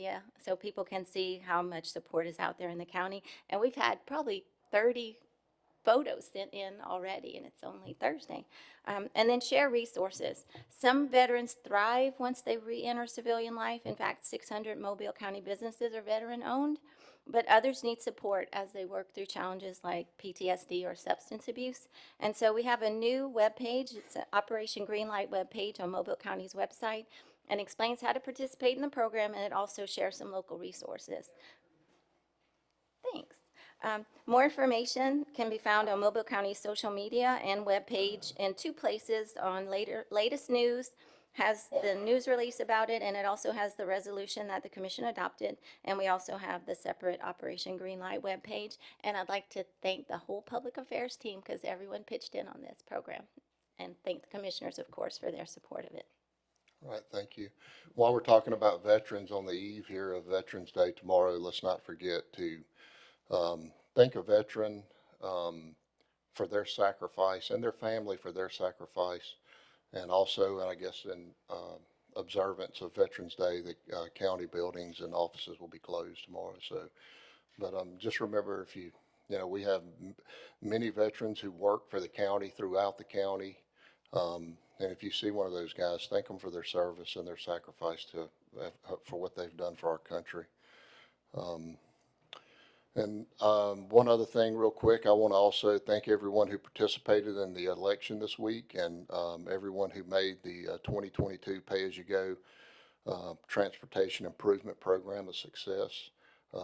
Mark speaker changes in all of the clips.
Speaker 1: media so people can see how much support is out there in the county. And we've had probably 30 photos sent in already, and it's only Thursday. And then share resources. Some veterans thrive once they re-enter civilian life. In fact, 600 Mobile County businesses are veteran-owned, but others need support as they work through challenges like PTSD or substance abuse. And so we have a new webpage. It's an Operation Greenlight webpage on Mobile County's website, and explains how to participate in the program, and it also shares some local resources. Thanks. More information can be found on Mobile County's social media and webpage in two places. On latest news has the news release about it, and it also has the resolution that the commission adopted. And we also have the separate Operation Greenlight webpage. And I'd like to thank the whole public affairs team because everyone pitched in on this program. And thank the commissioners, of course, for their support of it.
Speaker 2: All right, thank you. While we're talking about veterans on the eve here of Veterans Day tomorrow, let's not forget to thank a veteran for their sacrifice and their family for their sacrifice. And also, and I guess in observance of Veterans Day, the county buildings and offices will be closed tomorrow. So, but just remember, if we have many veterans who work for the county throughout the county. And if you see one of those guys, thank them for their service and their sacrifice for what they've done for our country. And one other thing real quick, I want to also thank everyone who participated in the election this week and everyone who made the 2022 Pay-As-You-Go Transportation Improvement Program a success.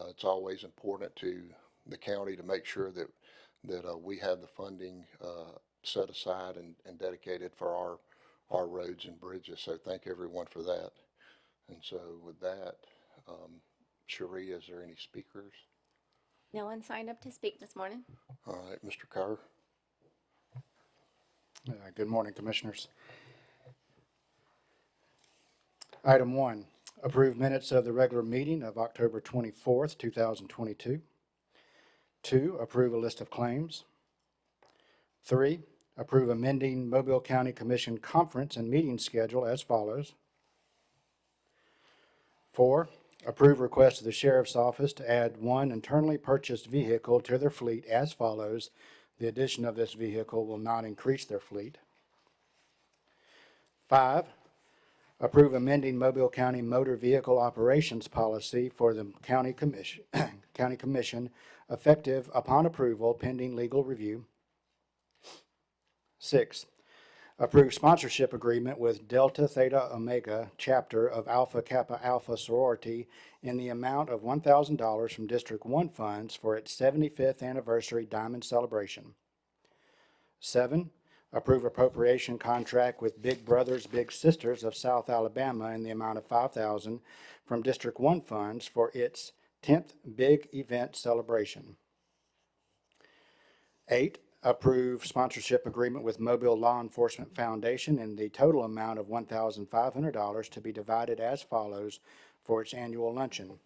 Speaker 2: It's always important to the county to make sure that we have the funding set aside and dedicated for our roads and bridges. So thank everyone for that. And so with that, Cherie, is there any speakers?
Speaker 1: No one signed up to speak this morning.
Speaker 2: All right, Mr. Kerr.
Speaker 3: Good morning, Commissioners. Item 1, approve minutes of the regular meeting of October 24th, 2022. 2, approve a list of claims. 3, approve amending Mobile County Commission conference and meeting schedule as follows. 4, approve request of the Sheriff's Office to add one internally purchased vehicle to their fleet as follows. The addition of this vehicle will not increase their fleet. 5, approve amending Mobile County Motor Vehicle Operations Policy for the County Commission effective upon approval pending legal review. 6, approve sponsorship agreement with Delta Theta Omega chapter of Alpha Kappa Alpha sorority in the amount of $1,000 from District 1 funds for its 75th anniversary diamond celebration. 7, approve appropriation contract with Big Brothers Big Sisters of South Alabama in the amount of $5,000 from District 1 funds for its 10th big event celebration. 8, approve sponsorship agreement with Mobile Law Enforcement Foundation in the total amount of $1,500 to be divided as follows for its annual luncheon.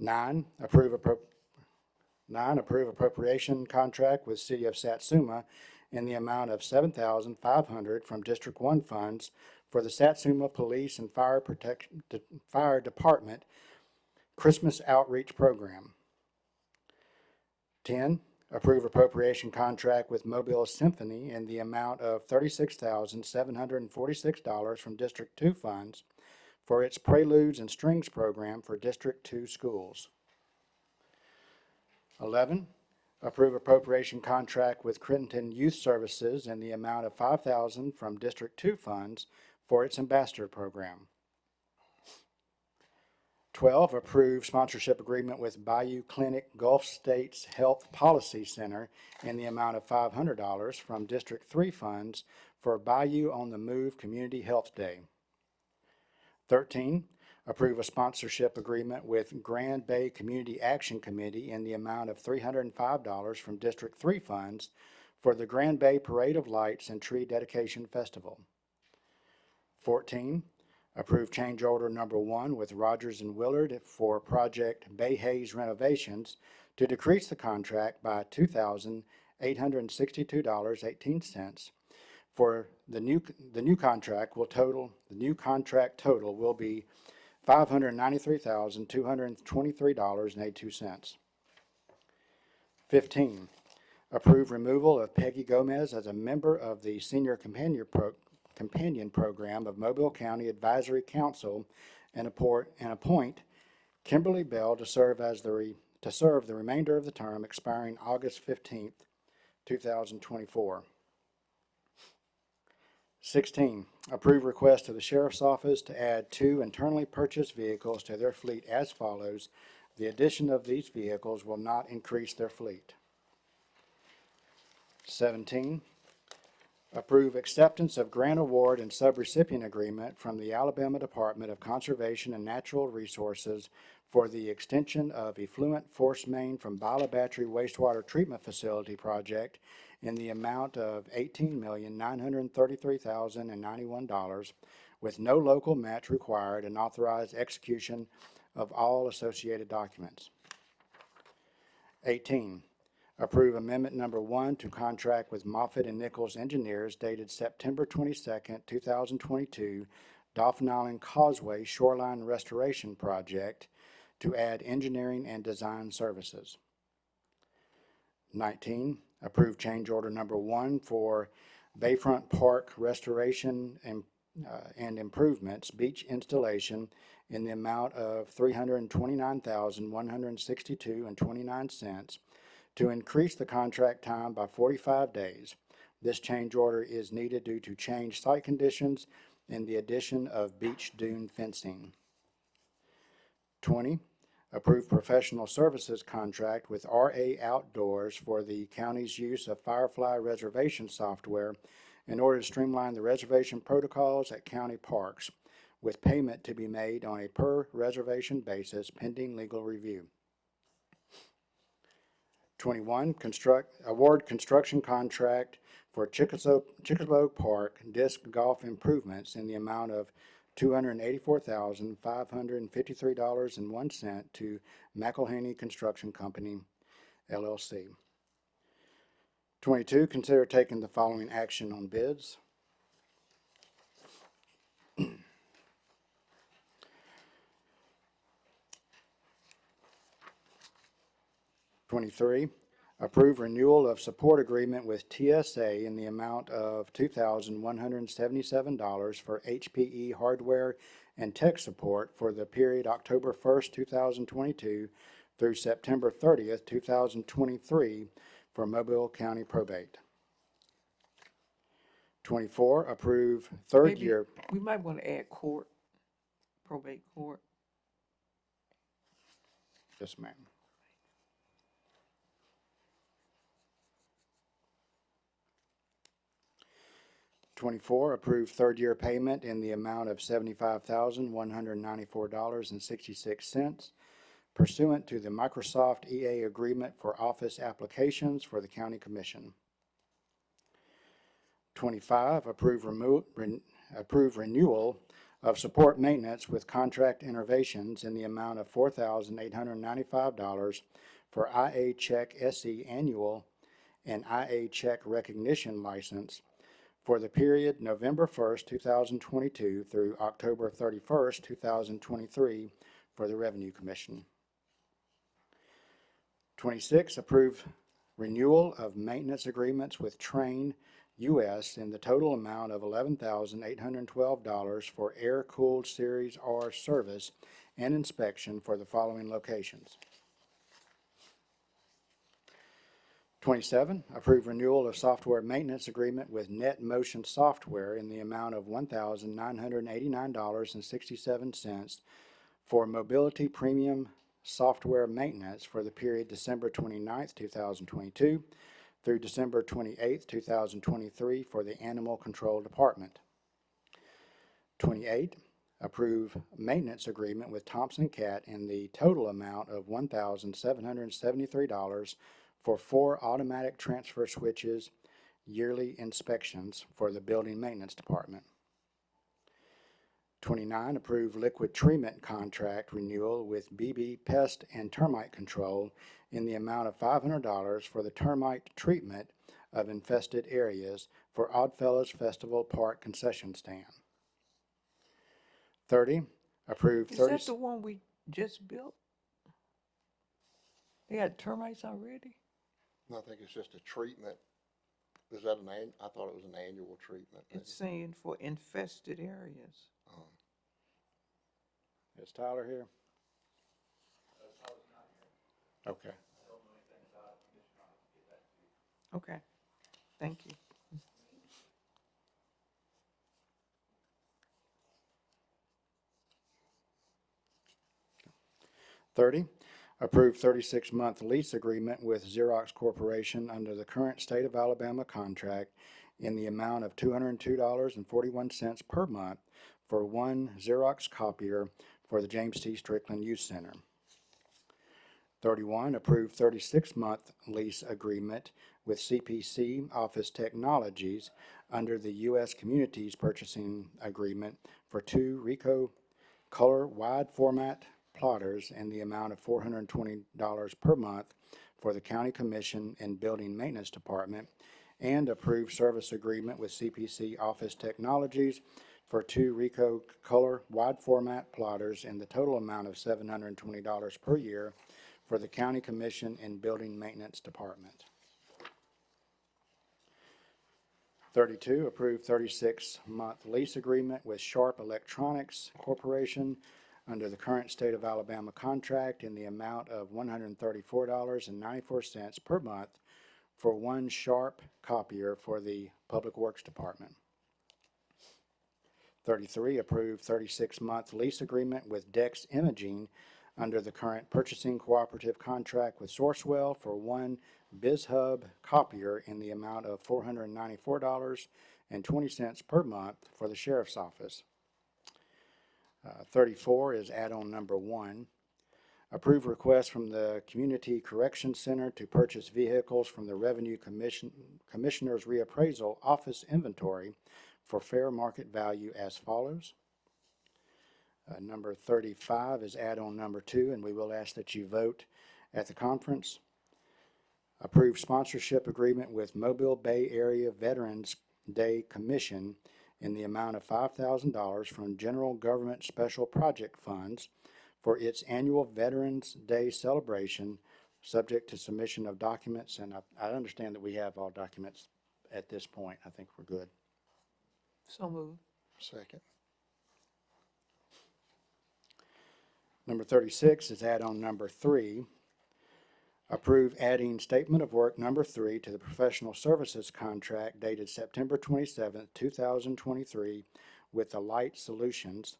Speaker 3: 9, approve appropriation contract with City of Satsuma in the amount of $7,500 from District 1 funds for the Satsuma Police and Fire Department Christmas Outreach Program. 10, approve appropriation contract with Mobile Symphony in the amount of $36,746 from District 2 funds for its Preludes and Strings program for District 2 schools. 11, approve appropriation contract with Crittenton Youth Services in the amount of $5,000 from District 2 funds for its Ambassador program. 12, approve sponsorship agreement with Bayou Clinic Gulf States Health Policy Center in the amount of $500 from District 3 funds for Bayou on the Move Community Health Day. 13, approve a sponsorship agreement with Grand Bay Community Action Committee in the amount of $305 from District 3 funds for the Grand Bay Parade of Lights and Tree Dedication Festival. 14, approve change order number 1 with Rogers and Willard for project Bay Hayes renovations to decrease the contract by $2,862.18. For the new contract total will be $593,223.82. 15, approve removal of Peggy Gomez as a member of the Senior Companion Program of Mobile County Advisory Council and appoint Kimberly Bell to serve the remainder of the term expiring August 15th, 2024. 16, approve request of the Sheriff's Office to add 2 internally purchased vehicles to their fleet as follows. The addition of these vehicles will not increase their fleet. 17, approve acceptance of grant award and subrecipient agreement from the Alabama Department of Conservation and Natural Resources for the extension of effluent force main from Bila Battery Wastewater Treatment Facility project in the amount of $18,933,091 with no local match required and authorize execution of all associated documents. 18, approve amendment number 1 to contract with Moffitt and Nichols Engineers dated September 22nd, 2022, Dauphin Island Causeway Shoreline Restoration Project to add engineering and design services. 19, approve change order number 1 for Bayfront Park Restoration and Improvements Beach Installation in the amount of $329,162.29 to increase the contract time by 45 days. This change order is needed due to changed site conditions and the addition of beach dune fencing. 20, approve professional services contract with RA Outdoors for the county's use of Firefly reservation software in order to streamline the reservation protocols at county parks, with payment to be made on a per reservation basis pending legal review. 21, award construction contract for Chickasaw Park disc golf improvements in the amount of $284,553.01 to McElhaney Construction Company, LLC. 22, consider taking the following action on bids. 23, approve renewal of support agreement with TSA in the amount of $2,177 for HPE hardware and tech support for the period October 1st, 2022 through September 30th, 2023 for Mobile County Probate. 24, approve third
Speaker 4: Maybe
Speaker 3: year.
Speaker 4: we might want to add court, probate court.
Speaker 3: Yes, ma'am. 24, approve third year payment in the amount of $75,194.66 pursuant to the Microsoft EA agreement for Office applications for the County Commission. 25, approve renewal of support maintenance with Contract Innovations in the amount of $4,895 for IA Check SE Annual and IA Check Recognition License for the period November 1st, 2022 through October 31st, 2023 for the Revenue Commission. 26, approve renewal of maintenance agreements with Train US in the total amount of $11,812 for air-cooled Series R service and inspection for the following locations. 27, approve renewal of software maintenance agreement with NetMotion Software in the amount of $1,989.67 for mobility premium software maintenance for the period December 29th, 2022 through December 28th, 2023 for the Animal Control Department. 28, approve maintenance agreement with Thompson Cat in the total amount of $1,773 for 4 automatic transfer switches yearly inspections for the Building Maintenance Department. 29, approve liquid treatment contract renewal with BB Pest and Termite Control in the amount of $500 for the termite treatment of infested areas for Oddfellows Festival Park concession stand. 30, Approve
Speaker 4: Is
Speaker 3: 30,
Speaker 4: that the one we just built? They had termites already?
Speaker 2: I think it's just a treatment. Is that I thought it was an annual treatment. maybe.
Speaker 4: It's saying for infested areas.
Speaker 3: is Tyler here? Okay.
Speaker 4: Okay, thank you.
Speaker 3: 30, approve 36-month lease agreement with Xerox Corporation under the current state of Alabama contract in the amount of $202.41 per month for one Xerox copier for the James T. Strickland Youth Center. 31, approve 36-month lease agreement with CPC Office Technologies under the U.S. Communities Purchasing Agreement for two Ricoh color wide format plotters in the amount of $420 per month for the County Commission and Building Maintenance Department, and approve service agreement with CPC Office Technologies for two Ricoh color wide format plotters in the total amount of $720 per year for the County Commission and Building Maintenance Department. 32, approve 36-month lease agreement with Sharp Electronics Corporation under the current state of Alabama contract in the amount of $134.94 per month for one Sharp copier for the Public Works Department. 33, approve 36-month lease agreement with Dex Imaging under the current purchasing cooperative contract with Sourcewell for one BizHub copier in the amount of $494.20 per month for the Sheriff's Office. 34 is add-on number 1. Approve request from the Community Correction Center to purchase vehicles from the Revenue Commissioner's Reappraisal Office inventory for fair market value as follows. Number 35 is add-on number 2, and we will ask that you vote at the conference. Approve sponsorship agreement with Mobile Bay Area Veterans Day Commission in the amount of $5,000 from General Government Special Project Funds for its annual Veterans Day celebration, subject to submission of documents. And I understand that we have all documents at this point. I think we're good.
Speaker 4: So moved.
Speaker 2: Second.
Speaker 3: Number 36 is add-on number 3. Approve adding statement of work number 3 to the professional services contract dated September 27, 2023 with Alight Solutions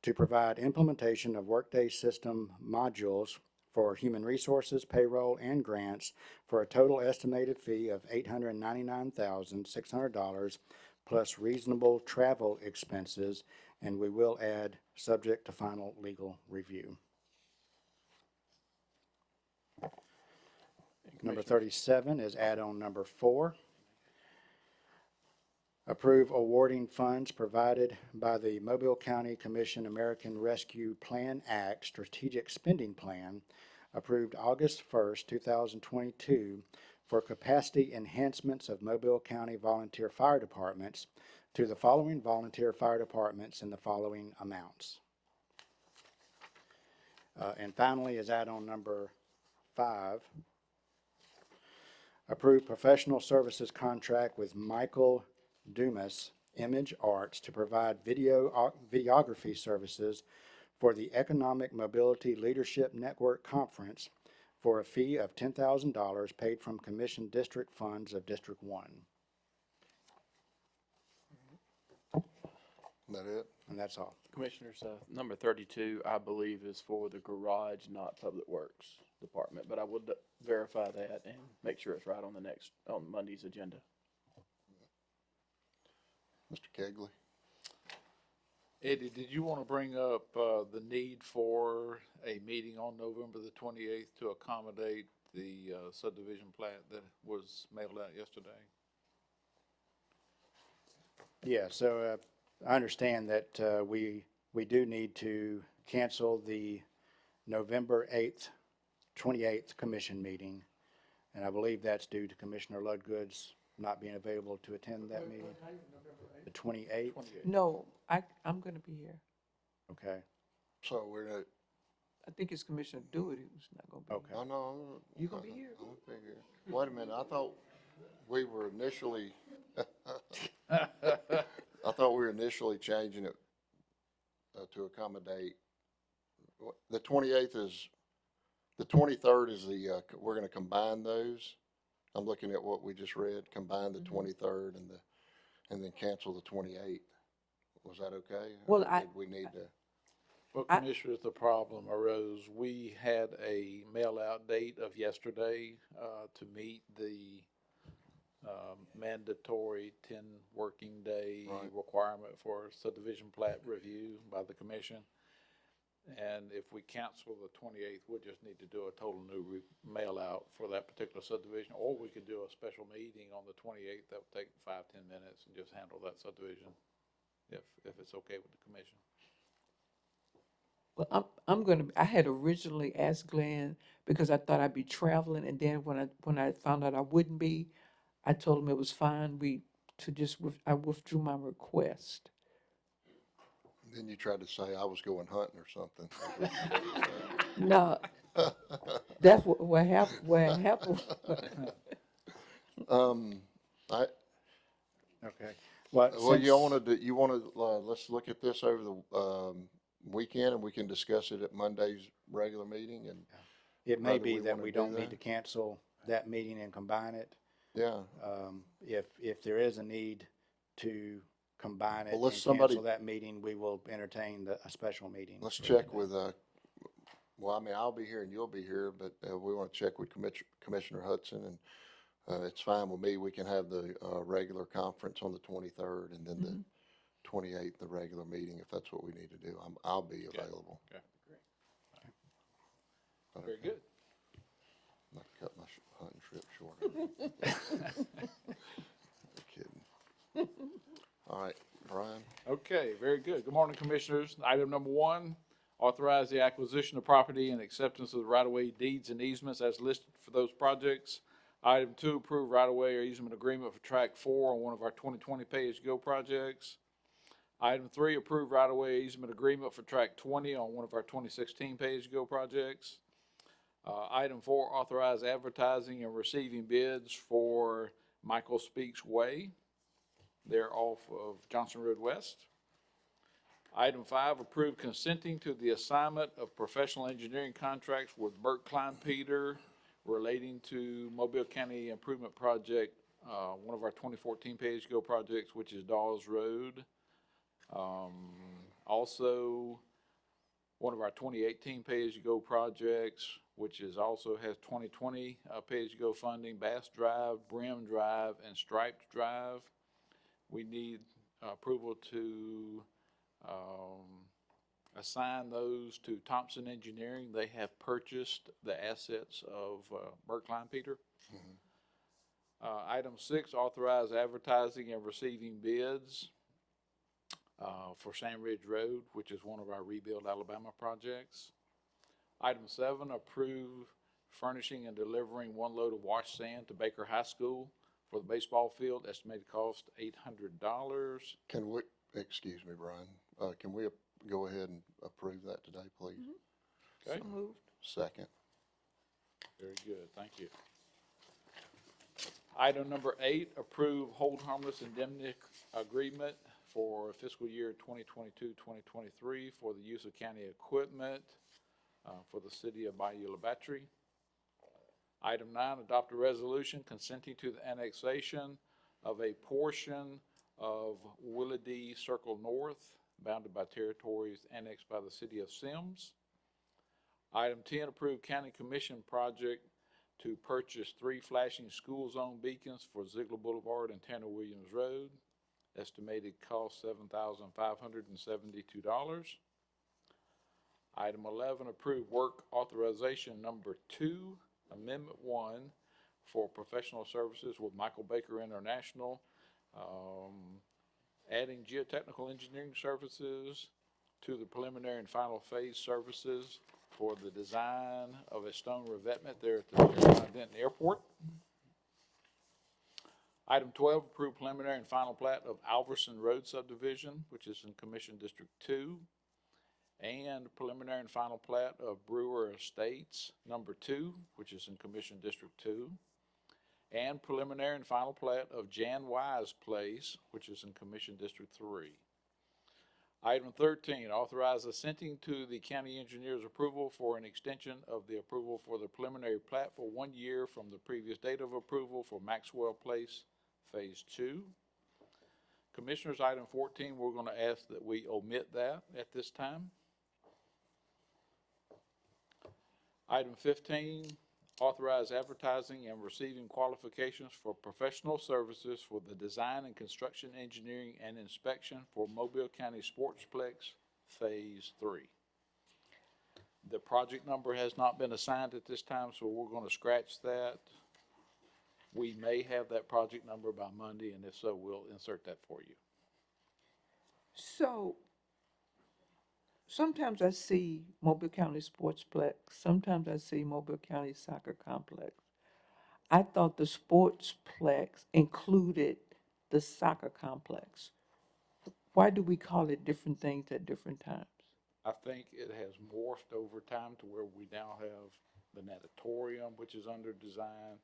Speaker 3: to provide implementation of Workday system modules for human resources, payroll, and grants for a total estimated fee of $899,600 plus reasonable travel expenses, and we will add subject to final legal review. Number 37 is add-on number 4. Approve awarding funds provided by the Mobile County Commission American Rescue Plan Act Strategic Spending Plan, approved August 1st, 2022, for capacity enhancements of Mobile County volunteer fire departments to the following volunteer fire departments in the following amounts. And finally is add-on number 5. Approve professional services contract with Michael Dumas Image Arts to provide videography services for the Economic Mobility Leadership Network Conference for a fee of $10,000 paid from Commission District funds of District 1.
Speaker 2: Is that it?
Speaker 3: And that's all.
Speaker 5: Commissioners, number 32, I believe, is for the garage, not Public Works Department, but I will verify that and make sure it's right on on Monday's agenda.
Speaker 2: Mr. Kegley?
Speaker 6: Eddie, did you want to bring up the need for a meeting on November the 28th to accommodate the subdivision plat that was mailed out yesterday?
Speaker 3: Yeah, so I understand that we do need to cancel the November 28th commission meeting, and I believe that's due to Commissioner Ludgood's not being available to attend that meeting. The 28th?
Speaker 4: No, I'm gonna be here.
Speaker 3: Okay.
Speaker 2: So we're,
Speaker 4: I think it's Commissioner Dewitt who's not gonna be.
Speaker 3: Okay.
Speaker 2: I know.
Speaker 4: You gonna be here?
Speaker 2: I'm gonna be here. Wait a minute, I thought we were initially, changing it to accommodate. The 28th is, the 23rd is we're gonna combine those. I'm looking at what we just read, combine the 23rd and then cancel the 28th. Was that okay?
Speaker 4: Well,
Speaker 2: Or did we need to?
Speaker 6: Well,
Speaker 4: I-
Speaker 6: Commissioners, the problem arose, we had a mail-out date of yesterday, to meet the, mandatory 10 working day
Speaker 2: Right.
Speaker 6: requirement for subdivision plat review by the commission. And if we cancel the 28th, we'll just need to do a total new mail-out for that particular subdivision, or we could do a special meeting on the 28th. That would take 5-10 minutes and just handle that subdivision, if it's okay with the commission.
Speaker 4: Well, I had originally asked Glenn because I thought I'd be traveling, and then when I found out I wouldn't be, I told him it was fine. I withdrew my request.
Speaker 2: Then you tried to say I was going hunting or something.
Speaker 4: No, that's what happened. What happened?
Speaker 2: I,
Speaker 3: Okay. Well,
Speaker 2: well,
Speaker 3: since-
Speaker 2: you wanted, let's look at this over the, weekend and we can discuss it at Monday's regular meeting and,
Speaker 3: It may
Speaker 2: whether
Speaker 3: be
Speaker 2: we
Speaker 3: that
Speaker 2: wanna
Speaker 3: we
Speaker 2: do
Speaker 3: don't need
Speaker 2: that.
Speaker 3: to cancel that meeting and combine it.
Speaker 2: yeah.
Speaker 3: If there is a need to combine it
Speaker 2: Well,
Speaker 3: and
Speaker 2: let's somebody-
Speaker 3: cancel that meeting, we will entertain a special meeting.
Speaker 2: Let's check with, well, I mean, I'll be here and you'll be here, but, we want to check with Commissioner Hudson and, it's fine with me. We can have the, regular conference on the 23rd and then the 28th, the regular meeting, if that's what we need to do. I'll be available.
Speaker 6: Okay,
Speaker 2: But
Speaker 6: very
Speaker 2: okay.
Speaker 6: good.
Speaker 2: Not to cut my hunting trip short. You're kidding. All right, Brian.
Speaker 6: Okay, very good. Good morning, Commissioners. Item number 1, authorize the acquisition of property and acceptance of the right-of-way deeds and easements as listed for those projects. Item 2, approve right-of-way or easement agreement for Track 4 on one of our 2020 pay-as-you-go projects. Item 3, approve right-of-way easement agreement for Track 20 on one of our 2016 pay-as-you-go projects. Item 4, authorize advertising and receiving bids for Michael Speaks Way. They're off of Johnson Road West. Item 5, approve consenting to the assignment of professional engineering contracts with Burt Klein Peter relating to Mobile County Improvement Project, one of our 2014 pay-as-you-go projects, which is Dawes Road. Also, one of our 2018 pay-as-you-go projects, which is also has 2020 pay-as-you-go funding, Bass Drive, Brim Drive, and Striped Drive. We need approval to assign those to Thompson Engineering. They have purchased the assets of Burt Klein Peter. Item 6, authorize advertising and receiving bids for Sand Ridge Road, which is one of our Rebuild Alabama projects. Item 7, approve furnishing and delivering 1 load of wash sand to Baker High School for the baseball field, estimated cost $800.
Speaker 2: Can we, excuse me, Brian, can we go ahead and approve that today, please?
Speaker 6: Okay,
Speaker 4: So moved.
Speaker 2: Second.
Speaker 6: very good, thank you. Item number 8, approve hold harmless indemnity agreement for fiscal year 2022-2023 for the use of county equipment for the city of Bayou La Battery. Item 9, adopt a resolution consenting to the annexation of a portion of Willady Circle North, bounded by territories annexed by the city of Sims. Item 10, approve county commission project to purchase 3 flashing school zone beacons for Ziegler Boulevard and Tanner Williams Road. Estimated cost $7,572. Item 11, approve work authorization number 2, Amendment 1 for professional services with Michael Baker International, adding geotechnical engineering services to the preliminary and final phase services for the design of a stone revetment there at the Carolina Denton Airport. Item 12, approve preliminary and final plat of Alverson Road subdivision, which is in Commission District 2. and preliminary and final plat of Brewer Estates Number 2, which is in Commission District 2, and preliminary and final plat of Jan Wise Place, which is in Commission District 3. Item 13, authorize assenting to the county engineer's approval for an extension of the approval for the preliminary plat for 1 year from the previous date of approval for Maxwell Place Phase 2. Commissioners, item 14, we're going to ask that we omit that at this time. Item 15, authorize advertising and receiving qualifications for professional services for the design and construction engineering and inspection for Mobile County Sportsplex Phase 3. The project number has not been assigned at this time, so we're going to scratch that. We may have that project number by Monday, and if so, we'll insert that for you.
Speaker 4: So sometimes I see Mobile County Sportsplex, sometimes I see Mobile County Soccer Complex. I thought the Sportsplex included the soccer complex. Why do we call it different things at different times?
Speaker 6: I think it has morphed over time to where we now have the natatorium, which is under design,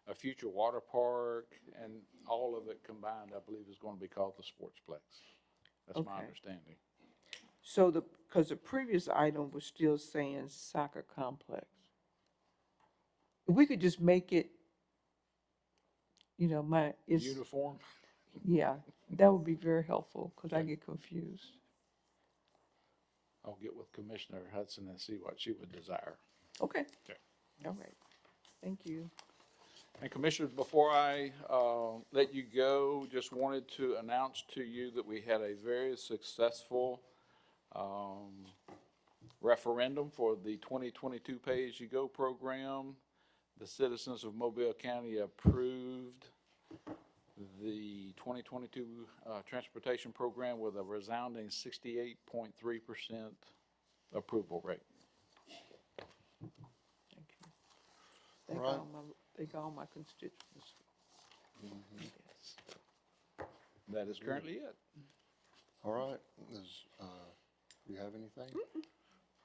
Speaker 6: a future water park, and all of it combined, I believe, is going to be called the Sportsplex. That's my
Speaker 4: Okay.
Speaker 6: understanding.
Speaker 4: So because the previous item was still saying soccer complex. If we could just make it, it's,
Speaker 6: Uniform?
Speaker 4: yeah, that would be very helpful, because I get confused.
Speaker 6: I'll get with Commissioner Hudson and see what she would desire.
Speaker 4: Okay.
Speaker 6: Okay.
Speaker 4: All right. Thank you.
Speaker 6: And Commissioners, before I let you go, just wanted to announce to you that we had a very successful referendum for the 2022 Pay-As-You-Go program. The citizens of Mobile County approved the 2022 transportation program with a resounding 68.3% approval rate.
Speaker 4: Thank you. Thank
Speaker 2: All right.
Speaker 4: thank all my constituents. Yes.
Speaker 6: That is currently it.
Speaker 2: All right, you have anything?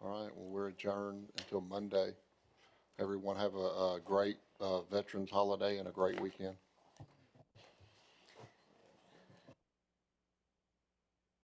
Speaker 2: All right, well, we're adjourned until Monday. Everyone have a great Veterans holiday and a great weekend.